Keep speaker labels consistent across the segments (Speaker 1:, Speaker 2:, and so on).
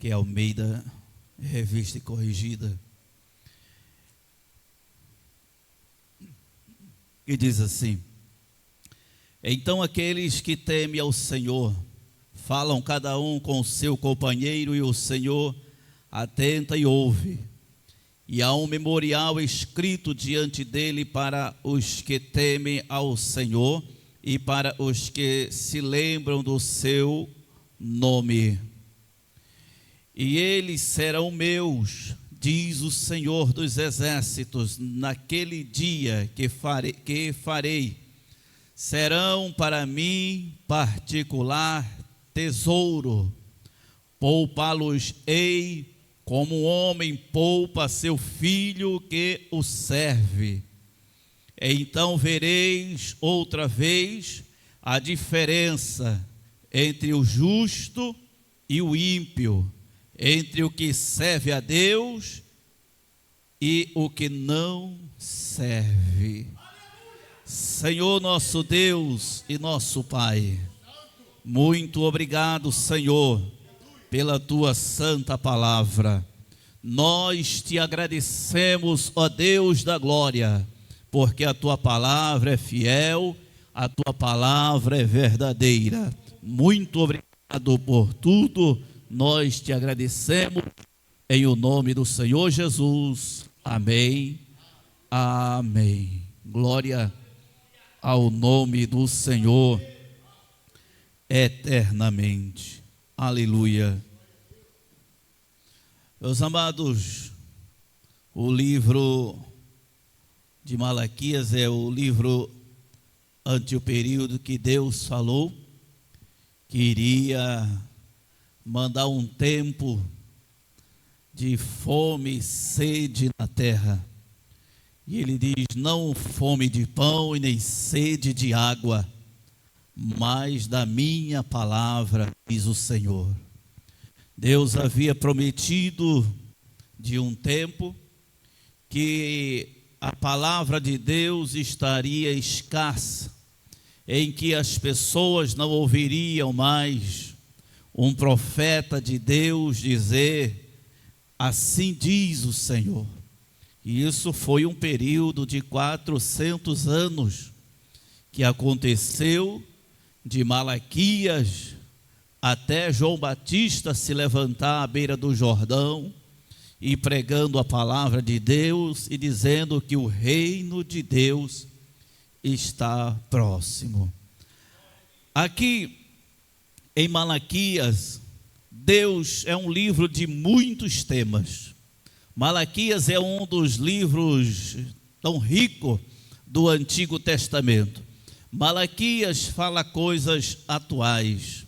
Speaker 1: que é Almeida, Revista e Corrigida, que diz assim: então aqueles que temem ao Senhor falam cada um com o seu companheiro, e o Senhor atenta e ouve. E há um memorial escrito diante dele para os que temem ao Senhor e para os que se lembram do seu nome. E eles serão meus, diz o Senhor dos Exércitos, naquele dia que farei. Serão para mim particular tesouro. Poupá-los-ei como um homem poupa seu filho que o serve. Então vereis outra vez a diferença entre o justo e o ímpio, entre o que serve a Deus e o que não serve. Senhor nosso Deus e nosso Pai, muito obrigado, Senhor, pela tua santa palavra. Nós te agradecemos, ó Deus da glória, porque a tua palavra é fiel, a tua palavra é verdadeira. Muito obrigado por tudo, nós te agradecemos, em o nome do Senhor Jesus. Amém, amém. Glória ao nome do Senhor eternamente. Aleluia. Meus amados, o livro de Malaquias é o livro ante o período que Deus falou que iria mandar um tempo de fome e sede na terra. E ele diz: não fome de pão e nem sede de água, mas da minha palavra, diz o Senhor. Deus havia prometido de um tempo que a palavra de Deus estaria escassa, em que as pessoas não ouviriam mais um profeta de Deus dizer: assim diz o Senhor. E isso foi um período de 400 anos que aconteceu, de Malaquias até João Batista se levantar à beira do Jordão e pregando a palavra de Deus e dizendo que o reino de Deus está próximo. Aqui em Malaquias, Deus é um livro de muitos temas. Malaquias é um dos livros tão ricos do Antigo Testamento. Malaquias fala coisas atuais.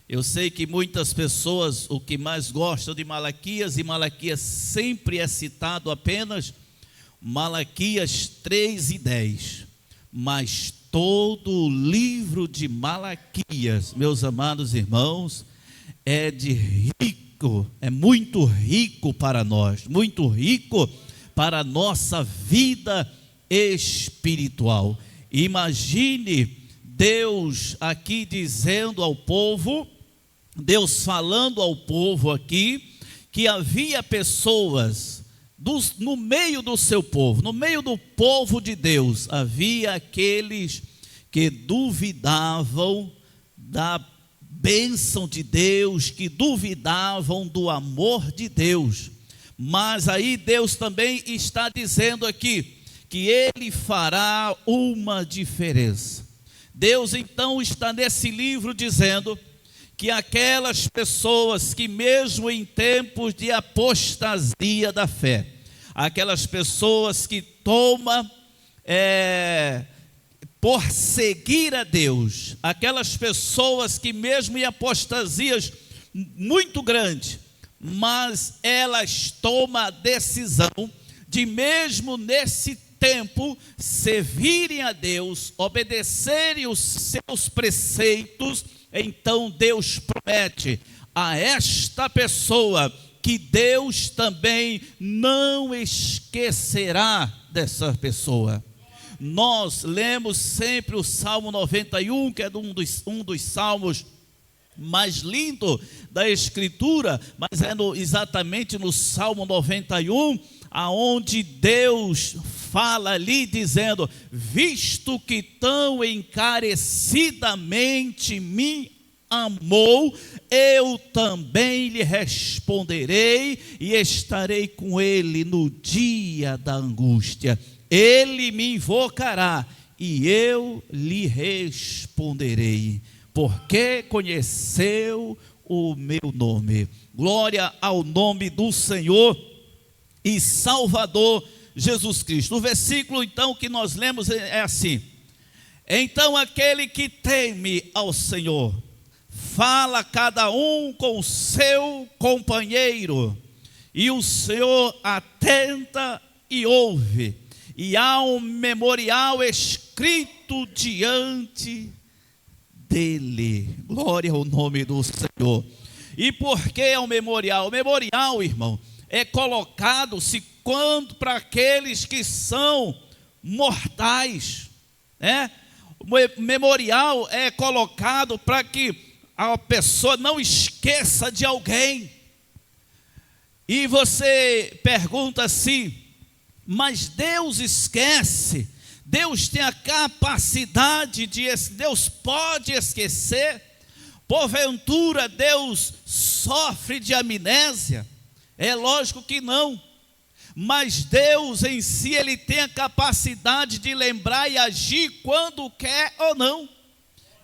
Speaker 1: Eu sei que muitas pessoas o que mais gostam de Malaquias, e Malaquias sempre é citado apenas Malaquias 3:10. Mas todo o livro de Malaquias, meus amados irmãos, é muito rico para nós, muito rico para a nossa vida espiritual. Imagine Deus aqui dizendo ao povo, Deus falando ao povo aqui, que havia pessoas no meio do seu povo, no meio do povo de Deus, havia aqueles que duvidavam da bênção de Deus, que duvidavam do amor de Deus. Mas aí Deus também está dizendo aqui que Ele fará uma diferença. Deus então está nesse livro dizendo que aquelas pessoas que mesmo em tempos de apostasia da fé, aquelas pessoas que tomam por seguir a Deus, aquelas pessoas que mesmo em apostasias muito grande, mas elas tomam a decisão de mesmo nesse tempo servirem a Deus, obedecerem os seus preceitos. Então Deus promete a esta pessoa que Deus também não esquecerá dessa pessoa. Nós lemos sempre o Salmo 91, que é um dos salmos mais lindo da Escritura, mas é exatamente no Salmo 91, aonde Deus fala ali dizendo: visto que tão encarecidamente me amou, eu também lhe responderei e estarei com ele no dia da angústia. Ele me invocará e eu lhe responderei, porque conheceu o meu nome. Glória ao nome do Senhor e Salvador Jesus Cristo. O versículo então que nós lemos é assim: então aquele que teme ao Senhor, fala cada um com o seu companheiro, e o Senhor atenta e ouve, e há um memorial escrito diante dele. Glória ao nome do Senhor. E por que é um memorial? O memorial, irmão, é colocado-se quando para aqueles que são mortais, né? O memorial é colocado para que a pessoa não esqueça de alguém. E você pergunta assim: mas Deus esquece? Deus tem a capacidade Deus pode esquecer? Porventura Deus sofre de amnésia? É lógico que não. Mas Deus em si, Ele tem a capacidade de lembrar e agir quando quer ou não.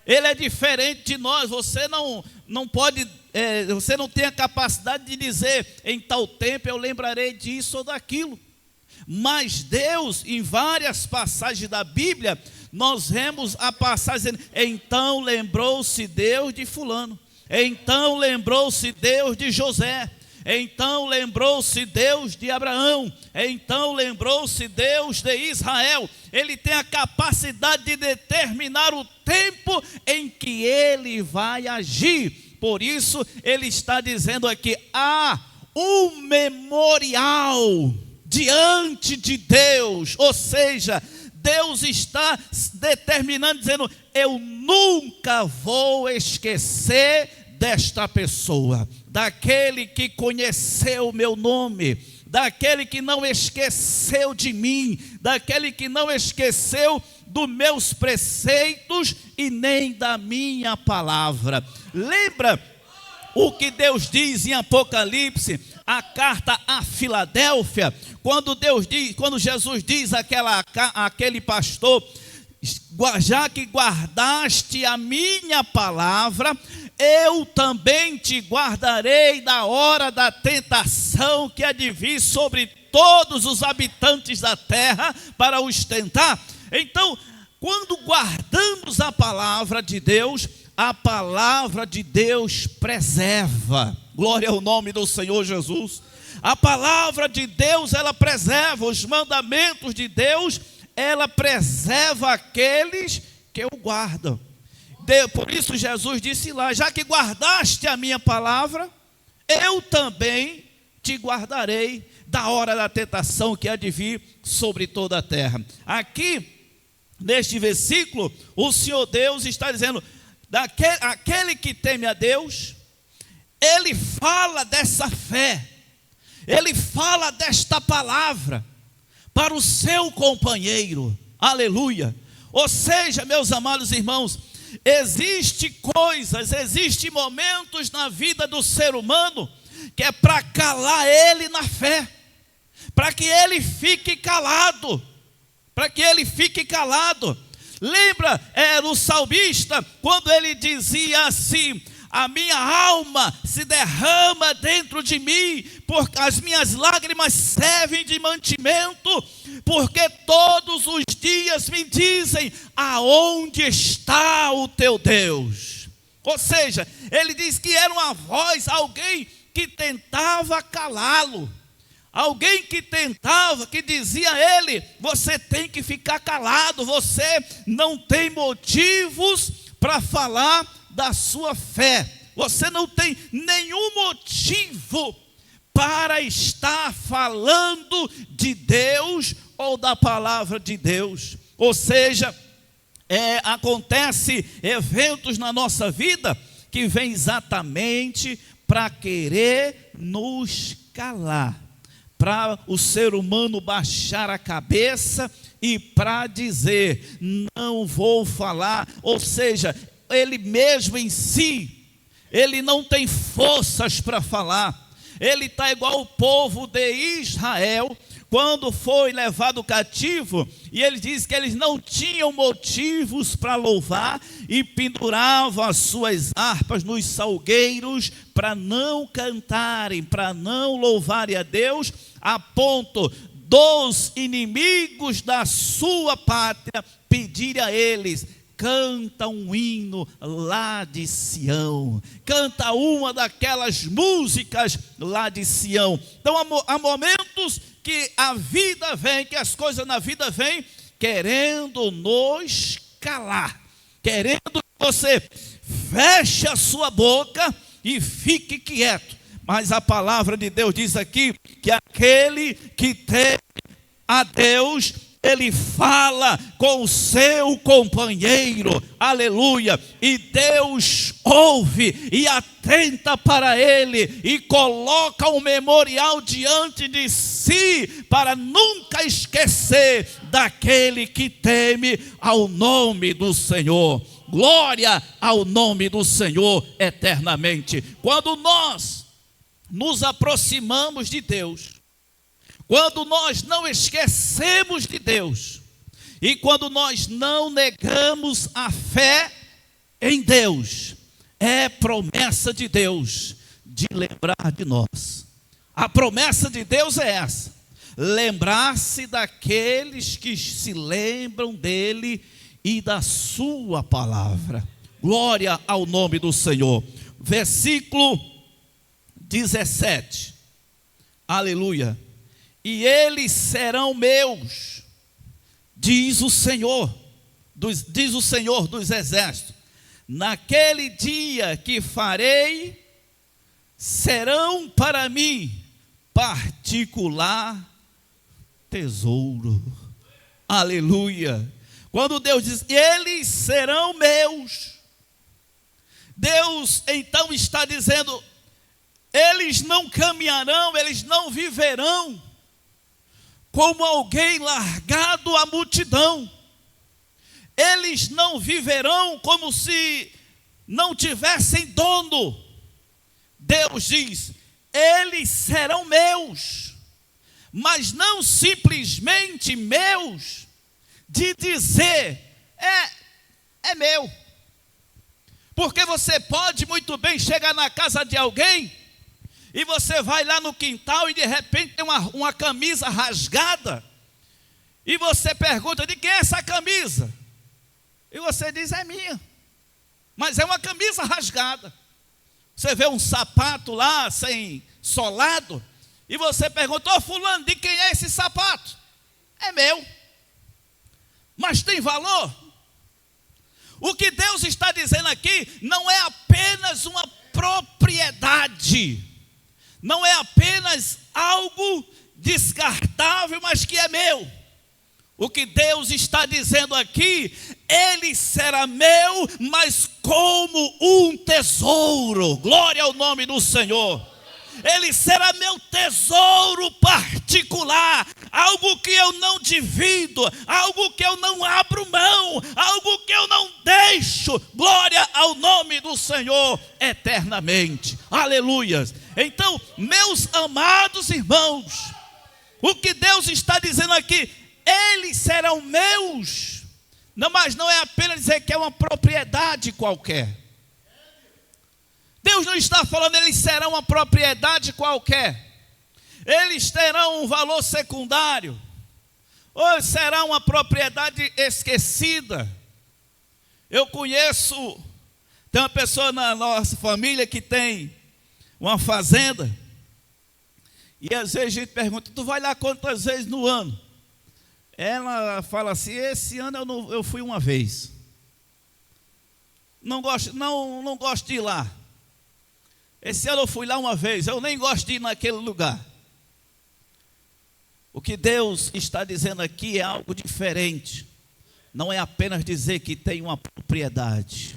Speaker 1: Ele é diferente de nós. Você não pode, você não tem a capacidade de dizer: em tal tempo eu lembrarei disso ou daquilo. Mas Deus, em várias passagens da Bíblia, nós vemos a passagem dizendo: então lembrou-se Deus de fulano, então lembrou-se Deus de José, então lembrou-se Deus de Abraão, então lembrou-se Deus de Israel. Ele tem a capacidade de determinar o tempo em que Ele vai agir. Por isso Ele está dizendo aqui: há um memorial diante de Deus. Ou seja, Deus está determinando, dizendo: eu nunca vou esquecer desta pessoa, daquele que conheceu o meu nome, daquele que não esqueceu de mim, daquele que não esqueceu dos meus preceitos e nem da minha palavra. Lembra o que Deus diz em Apocalipse, a carta à Filadélfia, quando Jesus diz àquele pastor: já que guardaste a minha palavra, eu também te guardarei da hora da tentação que há de vir sobre todos os habitantes da terra para os tentar. Então, quando guardamos a palavra de Deus preserva. Glória ao nome do Senhor Jesus. A palavra de Deus, ela preserva os mandamentos de Deus, ela preserva aqueles que o guardam. Por isso Jesus disse lá: já que guardaste a minha palavra, eu também te guardarei da hora da tentação que há de vir sobre toda a terra. Aqui, neste versículo, o Senhor Deus está dizendo: aquele que teme a Deus, ele fala dessa fé, ele fala desta palavra para o seu companheiro. Aleluia. Ou seja, meus amados irmãos, existem momentos na vida do ser humano que é para calar ele na fé, para que ele fique calado, Lembra do salmista, quando ele dizia assim: a minha alma se derrama dentro de mim, porque as minhas lágrimas servem de mantimento, porque todos os dias me dizem: aonde está o teu Deus? Ou seja, ele diz que era uma voz, alguém que tentava calá-lo, alguém que dizia a ele: você tem que ficar calado, você não tem motivos para falar da sua fé, você não tem nenhum motivo para estar falando de Deus ou da palavra de Deus. Ou seja, acontece eventos na nossa vida que vem exatamente para querer nos calar, para o ser humano baixar a cabeça e para dizer, não vou falar, ou seja, ele mesmo em si, ele não tem forças para falar, ele está igual o povo de Israel, quando foi levado cativo, e ele diz que eles não tinham motivos para louvar, e penduravam as suas harpas nos salgueiros, para não cantarem, para não louvarem a Deus, a ponto dos inimigos da sua pátria pedirem a eles, canta um hino lá de Sião, canta uma daquelas músicas lá de Sião. Então há momentos que a vida vem, que as coisas na vida vêm, querendo nos calar, querendo que você feche a sua boca e fique quieto. Mas a palavra de Deus diz aqui, que aquele que tem a Deus, ele fala com o seu companheiro, aleluia, e Deus ouve e atenta para ele, e coloca um memorial diante de si, para nunca esquecer daquele que teme ao nome do Senhor. Glória ao nome do Senhor eternamente. Quando nós nos aproximamos de Deus, quando nós não esquecemos de Deus, e quando nós não negamos a fé em Deus, é promessa de Deus de lembrar de nós. A promessa de Deus é essa: lembrar-se daqueles que se lembram dele e da sua palavra. Glória ao nome do Senhor. Versículo 17. Aleluia. E eles serão meus, diz o Senhor dos exércitos. Naquele dia que farei, serão para mim particular tesouro. Aleluia. Quando Deus diz, eles serão meus, Deus então está dizendo, eles não caminharão, eles não viverão como alguém largado à multidão. Eles não viverão como se não tivessem dono. Deus diz, eles serão meus, mas não simplesmente meus, de dizer, é meu. Porque você pode muito bem chegar na casa de alguém, e você vai lá no quintal e de repente tem uma camisa rasgada, e você pergunta, de quem é essa camisa? E você diz, é minha. Mas é uma camisa rasgada. Você vê um sapato lá, sem solado, e você pergunta, ô fulano, de quem é esse sapato? É meu. Mas tem valor? O que Deus está dizendo aqui não é apenas uma propriedade, não é apenas algo descartável, mas que é meu. O que Deus está dizendo aqui, ele será meu, mas como um tesouro. Glória ao nome do Senhor. Ele será meu tesouro particular, algo que eu não divido, algo que eu não abro mão, algo que eu não deixo. Glória ao nome do Senhor eternamente. Aleluia. Então, meus amados irmãos, o que Deus está dizendo aqui, eles serão meus, não, mas não é apenas dizer que é uma propriedade qualquer. Deus não está falando eles serão uma propriedade qualquer, eles terão um valor secundário, ou será uma propriedade esquecida. Eu conheço, tem uma pessoa na nossa família que tem uma fazenda, e às vezes a gente pergunta, tu vai lá quantas vezes no ano? Ela fala assim, esse ano eu fui uma vez, não gosto de ir lá. Esse ano eu fui lá uma vez, eu nem gosto de ir naquele lugar. O que Deus está dizendo aqui é algo diferente. Não é apenas dizer que tem uma propriedade.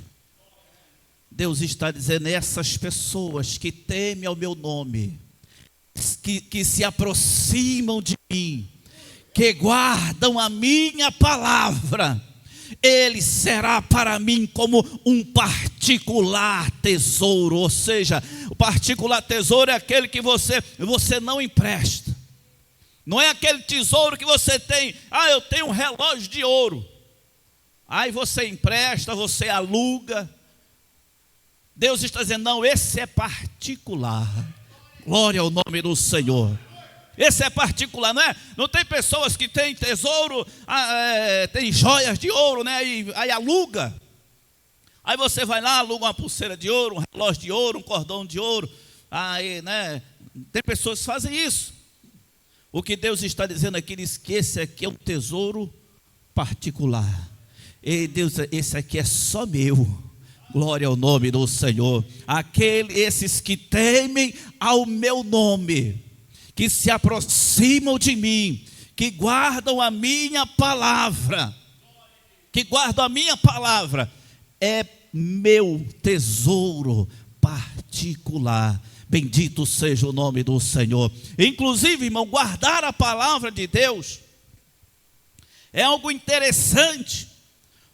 Speaker 1: Deus está dizendo: essas pessoas que temem ao meu nome, que se aproximam de mim, que guardam a minha palavra, ele será para mim como um particular tesouro. Ou seja, o particular tesouro é aquele que você não empresta. Não é aquele tesouro que você tem. Eu tenho um relógio de ouro. Aí você empresta, você aluga. Deus está dizendo: não, esse é particular. Glória ao nome do Senhor. Esse é particular, não é? Não tem pessoas que têm tesouro, tem joias de ouro, né? Aí aluga. Aí você vai lá, aluga uma pulseira de ouro, um relógio de ouro, um cordão de ouro. Aí, né? Tem pessoas que fazem isso. O que Deus está dizendo aqui, diz que esse aqui é um tesouro particular. E Deus, esse aqui é só meu. Glória ao nome do Senhor. Esses que temem ao meu nome, que se aproximam de mim, que guardam a minha palavra, é meu tesouro particular. Bendito seja o nome do Senhor. Inclusive, irmão, guardar a palavra de Deus é algo interessante.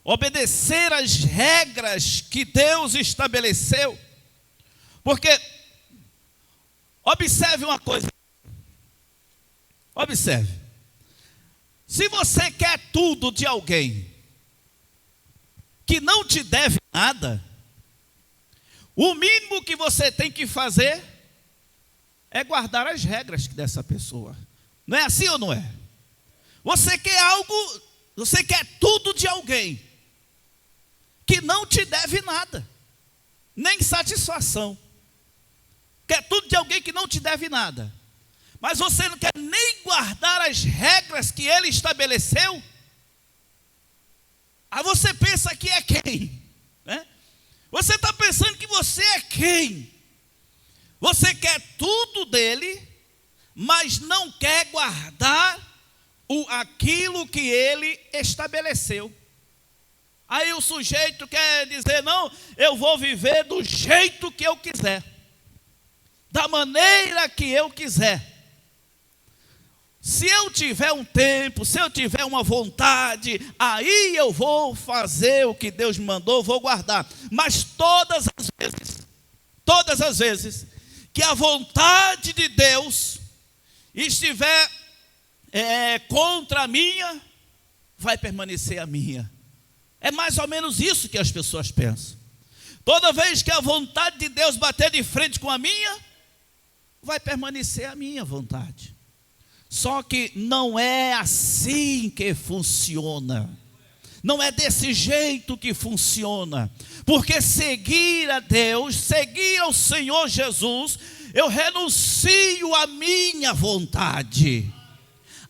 Speaker 1: Obedecer às regras que Deus estabeleceu. Porque, observe uma coisa. Observe. Se você quer tudo de alguém que não te deve nada, o mínimo que você tem que fazer é guardar as regras dessa pessoa. Não é assim ou não é? Você quer algo, você quer tudo de alguém que não te deve nada, nem satisfação. Quer tudo de alguém que não te deve nada, mas você não quer nem guardar as regras que ele estabeleceu. Aí você pensa que é quem? Né? Você está pensando que você é quem? Você quer tudo dele, mas não quer guardar aquilo que ele estabeleceu. Aí o sujeito quer dizer: não, eu vou viver do jeito que eu quiser, da maneira que eu quiser. Se eu tiver um tempo, se eu tiver uma vontade, aí eu vou fazer o que Deus me mandou, vou guardar. Mas todas as vezes que a vontade de Deus estiver contra a minha, vai permanecer a minha. É mais ou menos isso que as pessoas pensam. Toda vez que a vontade de Deus bater de frente com a minha, vai permanecer a minha vontade. Só que não é assim que funciona. Não é desse jeito que funciona. Porque seguir a Deus, seguir ao Senhor Jesus, eu renuncio à minha vontade,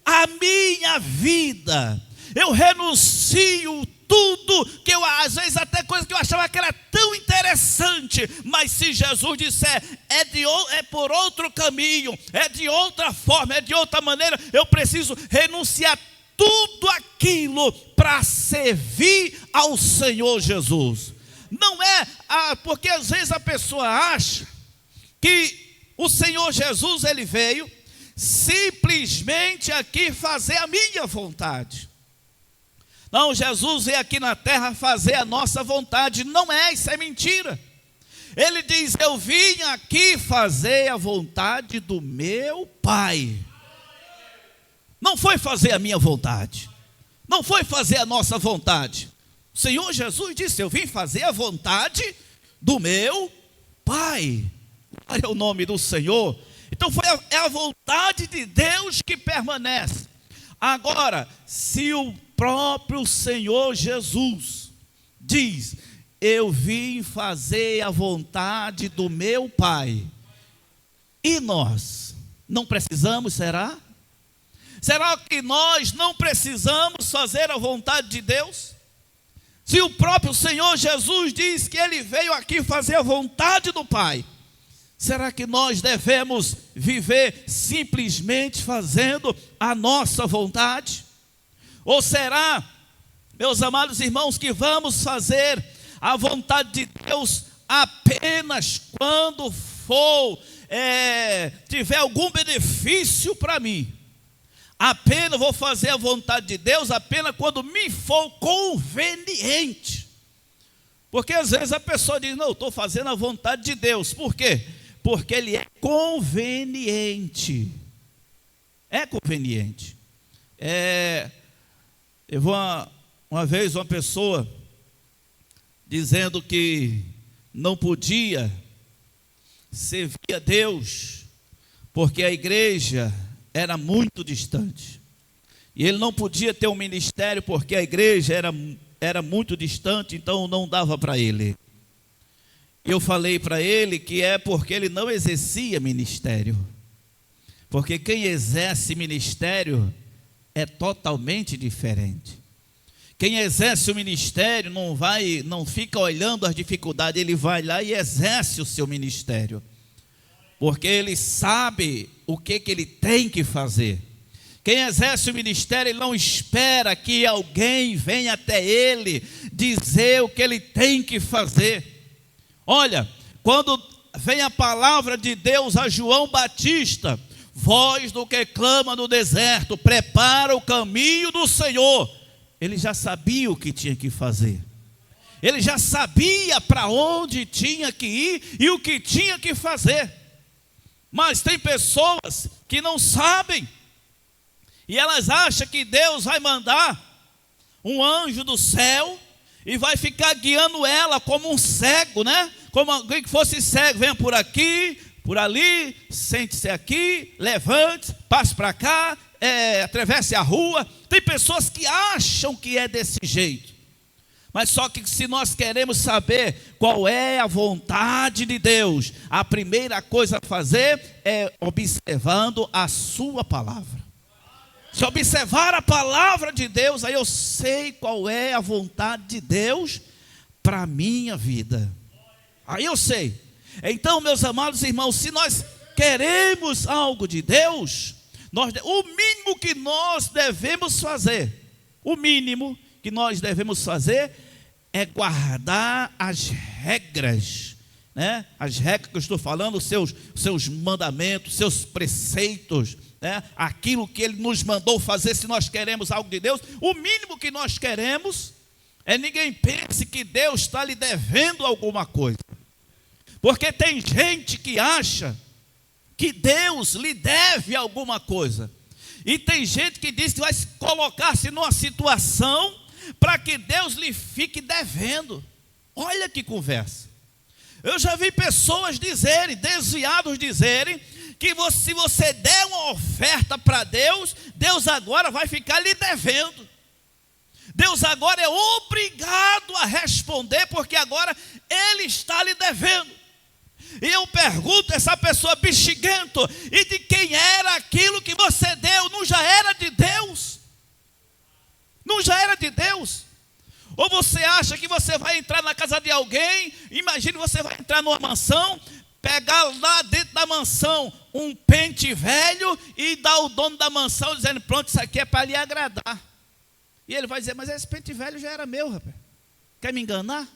Speaker 1: à minha vida. Eu renuncio tudo que eu, às vezes até coisa que eu achava que era tão interessante, mas se Jesus disser é por outro caminho, é de outra forma, é de outra maneira, eu preciso renunciar tudo aquilo para servir ao Senhor Jesus. Não é porque às vezes a pessoa acha que o Senhor Jesus ele veio simplesmente aqui fazer a minha vontade. Não, Jesus veio aqui na terra fazer a nossa vontade. Não é, isso é mentira. Ele diz: eu vim aqui fazer a vontade do meu Pai. Não foi fazer a minha vontade, não foi fazer a nossa vontade. O Senhor Jesus disse: eu vim fazer a vontade do meu Pai. Olha o nome do Senhor. Então é a vontade de Deus que permanece. Agora, se o próprio Senhor Jesus diz: eu vim fazer a vontade do meu Pai, e nós não precisamos, será? Será que nós não precisamos fazer a vontade de Deus? Se o próprio Senhor Jesus diz que ele veio aqui fazer a vontade do Pai, será que nós devemos viver simplesmente fazendo a nossa vontade? Ou será, meus amados irmãos, que vamos fazer a vontade de Deus apenas quando tiver algum benefício para mim. Apenas vou fazer a vontade de Deus apenas quando me for conveniente. Porque às vezes a pessoa diz, não, estou fazendo a vontade de Deus. Por quê? Porque ele é conveniente. É conveniente. Eu vou uma vez uma pessoa dizendo que não podia servir a Deus porque a igreja era muito distante. E ele não podia ter um ministério porque a igreja era muito distante, então não dava para ele. Eu falei para ele que é porque ele não exercia ministério. Porque quem exerce ministério é totalmente diferente. Quem exerce o ministério não fica olhando as dificuldades, ele vai lá e exerce o seu ministério. Porque ele sabe o que ele tem que fazer. Quem exerce o ministério, ele não espera que alguém venha até ele dizer o que ele tem que fazer. Olha, quando vem a palavra de Deus a João Batista, voz do que clama no deserto, prepara o caminho do Senhor. Ele já sabia o que tinha que fazer. Ele já sabia para onde tinha que ir e o que tinha que fazer. Mas tem pessoas que não sabem. E elas acham que Deus vai mandar um anjo do céu e vai ficar guiando ela como um cego, né? Como alguém que fosse cego, venha por aqui, por ali, sente-se aqui, levante, passe para cá, atravesse a rua. Tem pessoas que acham que é desse jeito. Mas só que se nós queremos saber qual é a vontade de Deus, a primeira coisa a fazer é observando a sua palavra. Se observar a palavra de Deus, aí eu sei qual é a vontade de Deus para a minha vida. Aí eu sei. Então, meus amados irmãos, se nós queremos algo de Deus, o mínimo que nós devemos fazer, é guardar as regras, né? As regras que eu estou falando, os seus mandamentos, seus preceitos, né? Aquilo que Ele nos mandou fazer. Se nós queremos algo de Deus, o mínimo que nós queremos é ninguém pense que Deus está lhe devendo alguma coisa. Porque tem gente que acha que Deus lhe deve alguma coisa. E tem gente que diz que vai colocar-se numa situação para que Deus lhe fique devendo. Olha que conversa. Eu já vi pessoas dizerem, desviados dizerem, que se você der uma oferta para Deus, Deus agora vai ficar lhe devendo. Deus agora é obrigado a responder, porque agora Ele está lhe devendo. E eu pergunto a essa pessoa, bexiguento, e de quem era aquilo que você deu? Não já era de Deus? Não já era de Deus? Ou você acha que você vai entrar na casa de alguém? Imagine, você vai entrar numa mansão, pegar lá dentro da mansão um pente velho e dar ao dono da mansão dizendo, pronto, isso aqui é para lhe agradar. E ele vai dizer, mas esse pente velho já era meu, rapaz. Quer me enganar?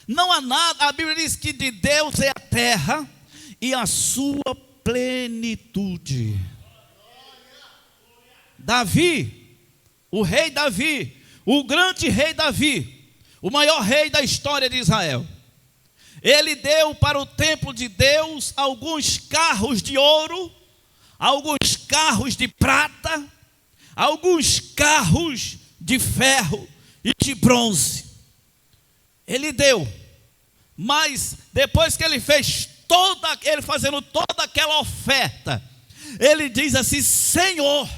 Speaker 1: Não há nada, a Bíblia diz que de Deus é a terra e a sua plenitude. Davi, o rei Davi, o grande rei Davi, o maior rei da história de Israel, ele deu para o templo de Deus alguns carros de ouro, alguns carros de prata, alguns carros de ferro e de bronze. Ele deu, mas depois que ele fez ele fazendo toda aquela oferta, ele diz assim, Senhor,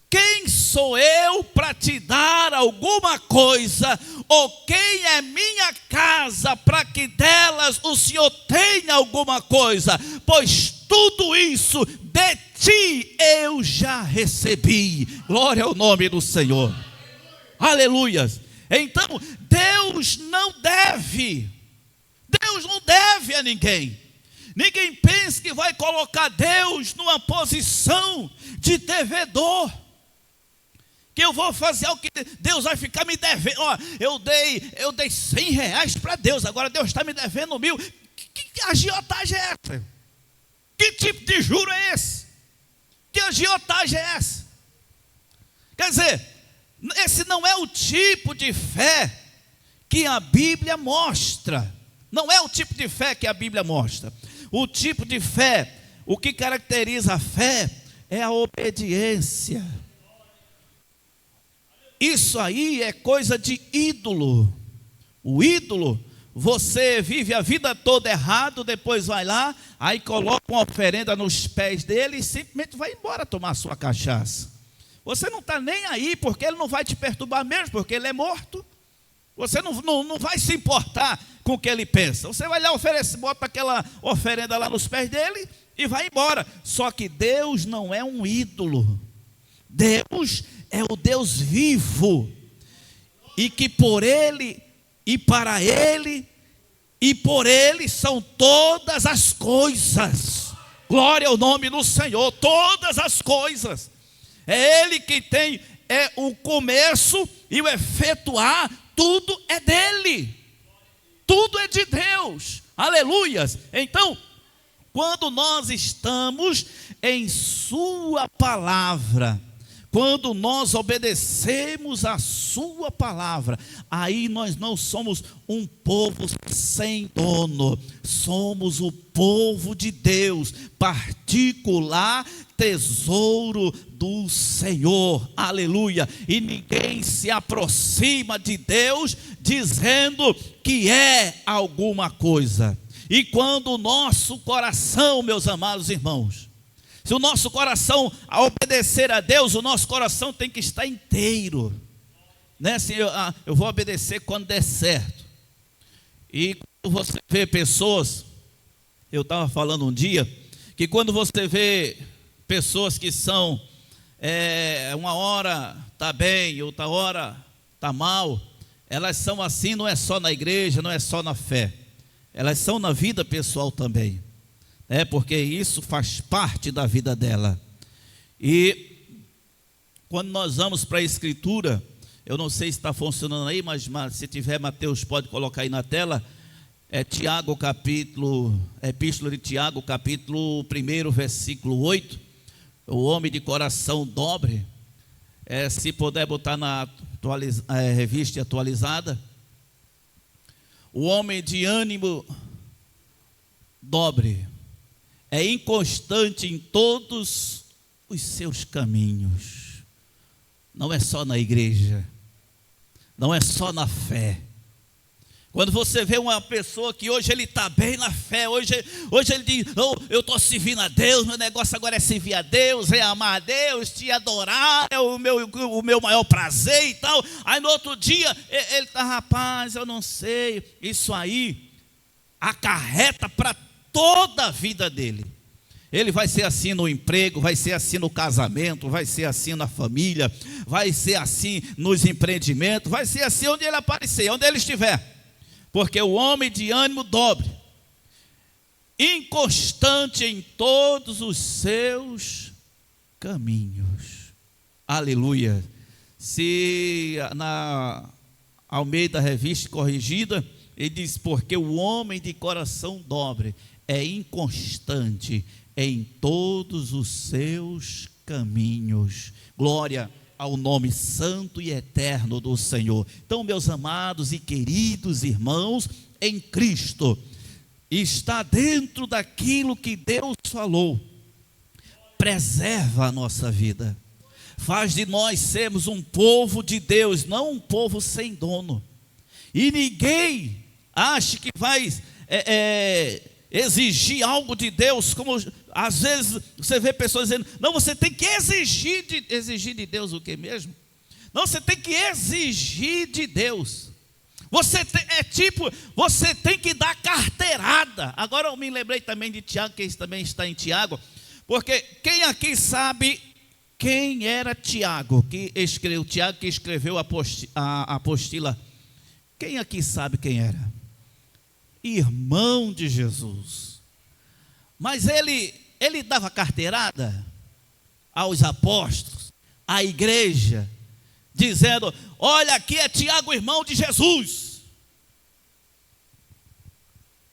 Speaker 1: quem sou eu para te dar alguma coisa, ou quem é minha casa para que delas o Senhor tenha alguma coisa, pois tudo isso de ti eu já recebi. Glória ao nome do Senhor. Aleluias. Então, Deus não deve a ninguém. Ninguém pense que vai colocar Deus numa posição de devedor. que eu vou fazer algo que Deus vai ficar me devendo. Ó, eu dei R$100 para Deus, agora Deus está me devendo 1.000. Que agiotagem é essa? Que tipo de juro é esse? Que agiotagem é essa? Quer dizer, esse não é o tipo de fé que a Bíblia mostra. Não é o tipo de fé que a Bíblia mostra. O tipo de fé, o que caracteriza a fé é a obediência. Isso aí é coisa de ídolo. O ídolo, você vive a vida toda errado, depois vai lá, aí coloca uma oferenda nos pés dele e simplesmente vai embora tomar sua cachaça. Você não está nem aí, porque ele não vai te perturbar mesmo, porque ele é morto. Você não vai se importar com o que ele pensa. Você vai lá, oferecer, bota aquela oferenda lá nos pés dele e vai embora. Só que Deus não é um ídolo. Deus é o Deus vivo. E que por Ele, e para Ele, e por Ele são todas as coisas. Glória ao nome do Senhor. Todas as coisas. É Ele que tem o começo e o efetuar. Tudo é dele, tudo é de Deus, aleluias. Então, quando nós estamos em sua palavra, quando nós obedecemos a sua palavra, aí nós não somos um povo sem dono, somos o povo de Deus, particular tesouro do Senhor, aleluia. E ninguém se aproxima de Deus dizendo que é alguma coisa. E quando o nosso coração, meus amados irmãos, se o nosso coração a obedecer a Deus, o nosso coração tem que estar inteiro, né? Assim, eu vou obedecer quando der certo. E quando você vê pessoas, eu estava falando um dia, que quando você vê pessoas que são, uma hora está bem, outra hora está mal, elas são assim, não é só na igreja, não é só na fé, elas são na vida pessoal também, porque isso faz parte da vida dela. E quando nós vamos para a Escritura, eu não sei se está funcionando aí, mas se tiver, Mateus pode colocar aí na tela, Tiago capítulo, Epístola de Tiago capítulo 1, versículo 8, o homem de coração dobre, se puder botar na revista atualizada, o homem de ânimo dobre, é inconstante em todos os seus caminhos. Não é só na igreja, não é só na fé. Quando você vê uma pessoa que hoje ele está bem na fé, hoje ele diz, eu estou servindo a Deus, meu negócio agora é servir a Deus, é amar a Deus, te adorar, é o meu maior prazer e tal. Aí no outro dia, ele está, rapaz, eu não sei, isso aí acarreta para toda a vida dele. Ele vai ser assim no emprego, vai ser assim no casamento, vai ser assim na família, vai ser assim nos empreendimentos, vai ser assim onde ele aparecer, onde ele estiver. Porque o homem de ânimo dobre, inconstante em todos os seus caminhos. Aleluia. Se na Almeida Revista Corrigida, ele diz, porque o homem de coração dobre é inconstante em todos os seus caminhos. Glória ao nome santo e eterno do Senhor. Então, meus amados e queridos irmãos em Cristo, está dentro daquilo que Deus falou, preserva a nossa vida, faz de nós sermos um povo de Deus, não um povo sem dono. E ninguém acha que vai exigir algo de Deus, como às vezes você vê pessoas dizendo, não, você tem que exigir de Deus o que mesmo? Não, você tem que exigir de Deus. Você tem que dar carteirada. Agora eu me lembrei também de Tiago, que também está em Tiago, porque quem aqui sabe quem era Tiago, Tiago que escreveu a apostila? Quem aqui sabe quem era? Irmão de Jesus. Mas ele dava carteirada aos apóstolos, à igreja. dizendo: olha, aqui é Tiago, irmão de Jesus.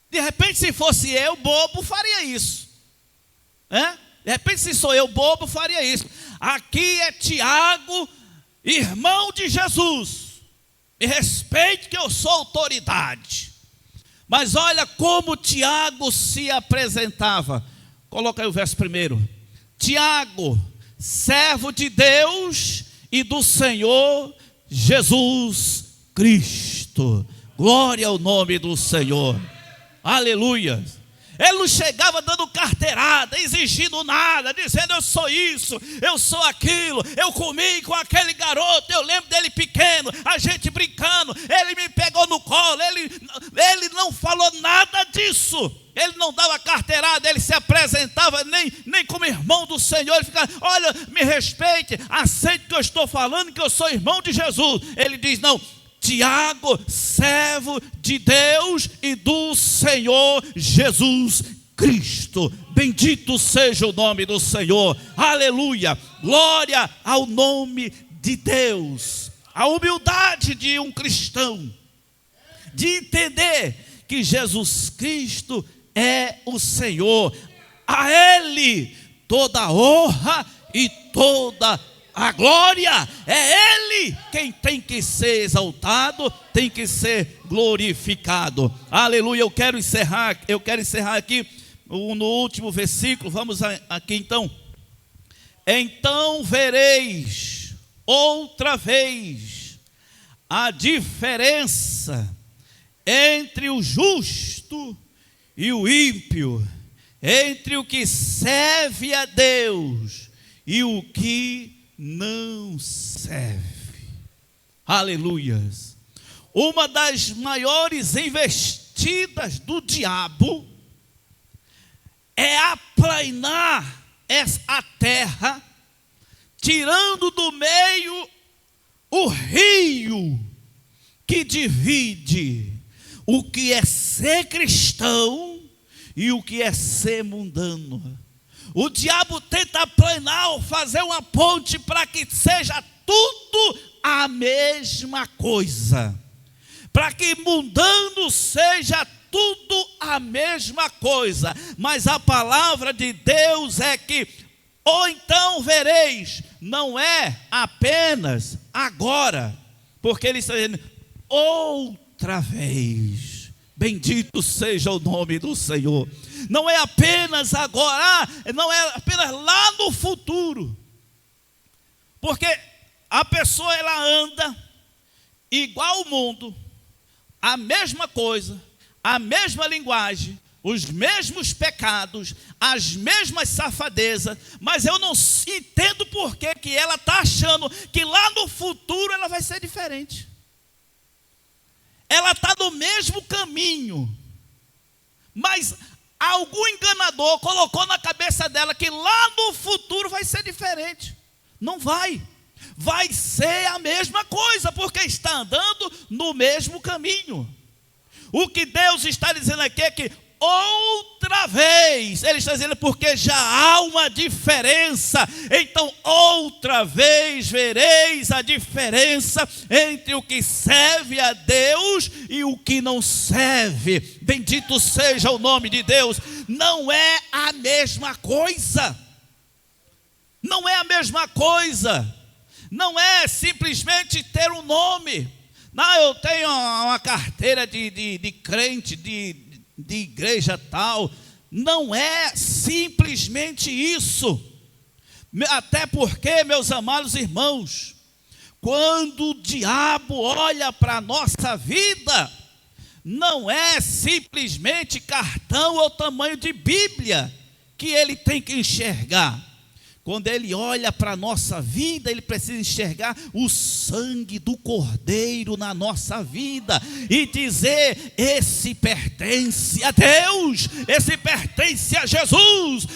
Speaker 1: De repente, se fosse eu, bobo, faria isso. De repente, se sou eu, bobo, faria isso. Aqui é Tiago, irmão de Jesus. Me respeite que eu sou autoridade. Mas olha como Tiago se apresentava. Coloca aí o verso primeiro. Tiago, servo de Deus e do Senhor Jesus Cristo. Glória ao nome do Senhor. Aleluia. Ele não chegava dando carteirada, exigindo nada, dizendo: eu sou isso, eu sou aquilo, eu comi com aquele garoto, eu lembro dele pequeno, a gente brincando, ele me pegou no colo. Ele não falou nada disso. Ele não dava carteirada, ele se apresentava nem como irmão do Senhor. Ele ficava: olha, me respeite, aceite que eu estou falando, que eu sou irmão de Jesus. Ele diz: não, Tiago, servo de Deus e do Senhor Jesus Cristo. Bendito seja o nome do Senhor. Aleluia. Glória ao nome de Deus. A humildade de um cristão, de entender que Jesus Cristo é o Senhor. A Ele toda a honra e toda a glória. É Ele quem tem que ser exaltado, tem que ser glorificado. Aleluia. Eu quero encerrar aqui no último versículo. Vamos aqui então. Então vereis outra vez a diferença entre o justo e o ímpio, entre o que serve a Deus e o que não serve. Aleluias. Uma das maiores investidas do diabo é aplainar a terra, tirando do meio o rio que divide o que é ser cristão e o que é ser mundano. O diabo tenta aplanar ou fazer uma ponte para que seja tudo a mesma coisa, para que mundano seja tudo a mesma coisa. Mas a palavra de Deus é que ou então vereis, não é apenas agora, porque ele está dizendo outra vez. Bendito seja o nome do Senhor. Não é apenas agora, não é apenas lá no futuro. Porque a pessoa, ela anda igual ao mundo, a mesma coisa, a mesma linguagem, os mesmos pecados, as mesmas safadezas, mas eu não entendo por que ela está achando que lá no futuro ela vai ser diferente. Ela está no mesmo caminho, mas algum enganador colocou na cabeça dela que lá no futuro vai ser diferente. Não vai. Vai ser a mesma coisa, porque está andando no mesmo caminho. O que Deus está dizendo aqui é que outra vez, Ele está dizendo porque já há uma diferença. Então outra vez vereis a diferença entre o que serve a Deus e o que não serve. Bendito seja o nome de Deus. Não é a mesma coisa. Não é a mesma coisa. Não é simplesmente ter um nome. Não, eu tenho uma carteira de crente, de igreja tal. Não é simplesmente isso. Até porque, meus amados irmãos, quando o diabo olha para a nossa vida, não é simplesmente cartão ou tamanho de Bíblia que ele tem que enxergar. Quando ele olha para a nossa vida, ele precisa enxergar o sangue do Cordeiro na nossa vida e dizer: esse pertence a Deus, esse pertence a Jesus,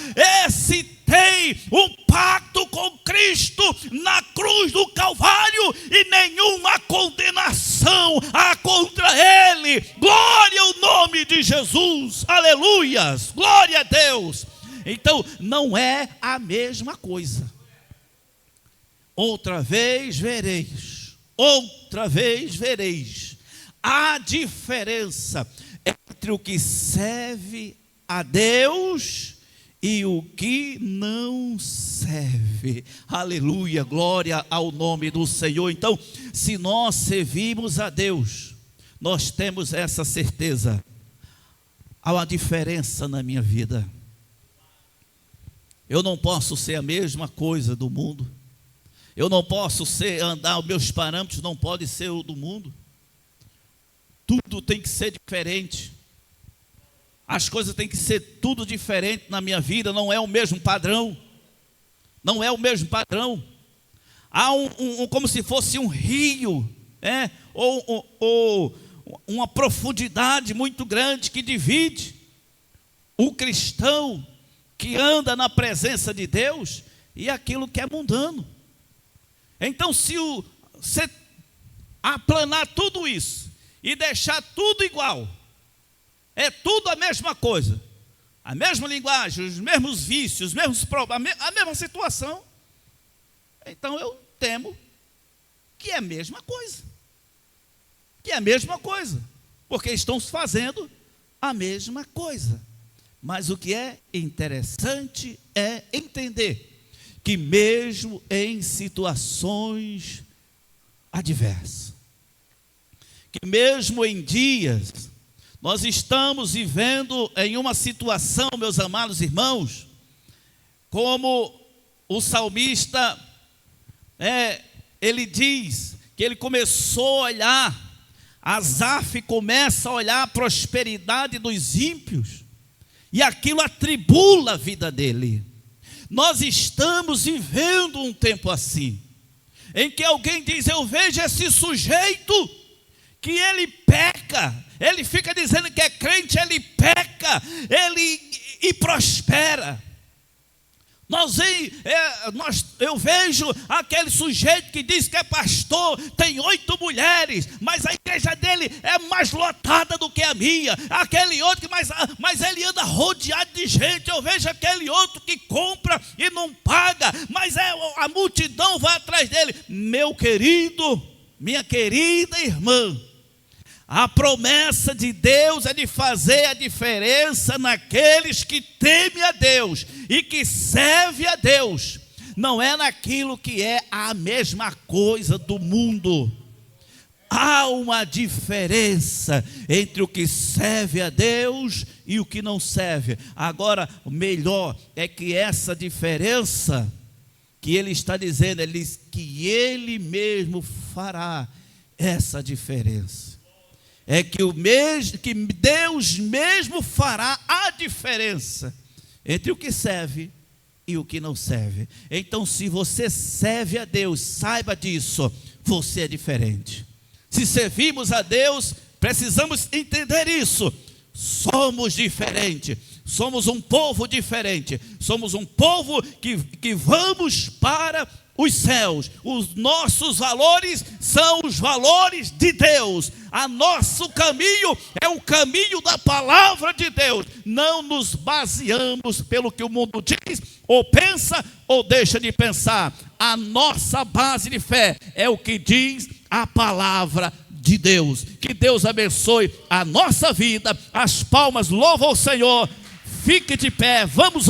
Speaker 1: esse tem um pacto com Cristo na cruz do Calvário e nenhuma condenação há contra ele. Glória ao nome de Jesus, aleluias, glória a Deus. Então não é a mesma coisa. Outra vez vereis outra vez vereis a diferença entre o que serve a Deus e o que não serve. Aleluia, glória ao nome do Senhor. Então, se nós servimos a Deus, nós temos essa certeza: há uma diferença na minha vida. Eu não posso ser a mesma coisa do mundo. Eu não posso andar, os meus parâmetros não podem ser o do mundo. Tudo tem que ser diferente. As coisas têm que ser tudo diferente na minha vida. Não é o mesmo padrão. Não é o mesmo padrão. Há como se fosse um rio, ou uma profundidade muito grande que divide o cristão que anda na presença de Deus e aquilo que é mundano. Então, se você aplanar tudo isso e deixar tudo igual, é tudo a mesma coisa, a mesma linguagem, os mesmos vícios, os mesmos problemas, a mesma situação, então eu temo que é a mesma coisa. Que é a mesma coisa, porque estão fazendo a mesma coisa. Mas o que é interessante é entender que mesmo em situações adversas, que mesmo em dias, nós estamos vivendo em uma situação, meus amados irmãos, como o salmista, ele diz que ele começou a olhar, Asaf começa a olhar a prosperidade dos ímpios, e aquilo atribula a vida dele. Nós estamos vivendo um tempo assim, em que alguém diz: eu vejo esse sujeito que ele peca, ele fica dizendo que é crente, ele peca, e prospera. Eu vejo aquele sujeito que diz que é pastor, tem 8 mulheres, mas a igreja dele é mais lotada do que a minha. Aquele outro, mas ele anda rodeado de gente. Eu vejo aquele outro que compra e não paga, mas a multidão vai atrás dele. Meu querido, minha querida irmã, a promessa de Deus é de fazer a diferença naqueles que temem a Deus e que servem a Deus. Não é naquilo que é a mesma coisa do mundo. Há uma diferença entre o que serve a Deus e o que não serve. Agora, o melhor é que essa diferença que ele está dizendo, ele diz que ele mesmo fará essa diferença. É que Deus mesmo fará a diferença entre o que serve e o que não serve. Então, se você serve a Deus, saiba disso, você é diferente. Se servimos a Deus, precisamos entender isso. Somos diferentes, somos um povo diferente, somos um povo que vamos para os céus. Os nossos valores são os valores de Deus. O nosso caminho é o caminho da palavra de Deus. Não nos baseamos pelo que o mundo diz, ou pensa, ou deixa de pensar. A nossa base de fé é o que diz a palavra de Deus. Que Deus abençoe a nossa vida. As palmas louvam o Senhor. Fique de pé, vamos orar.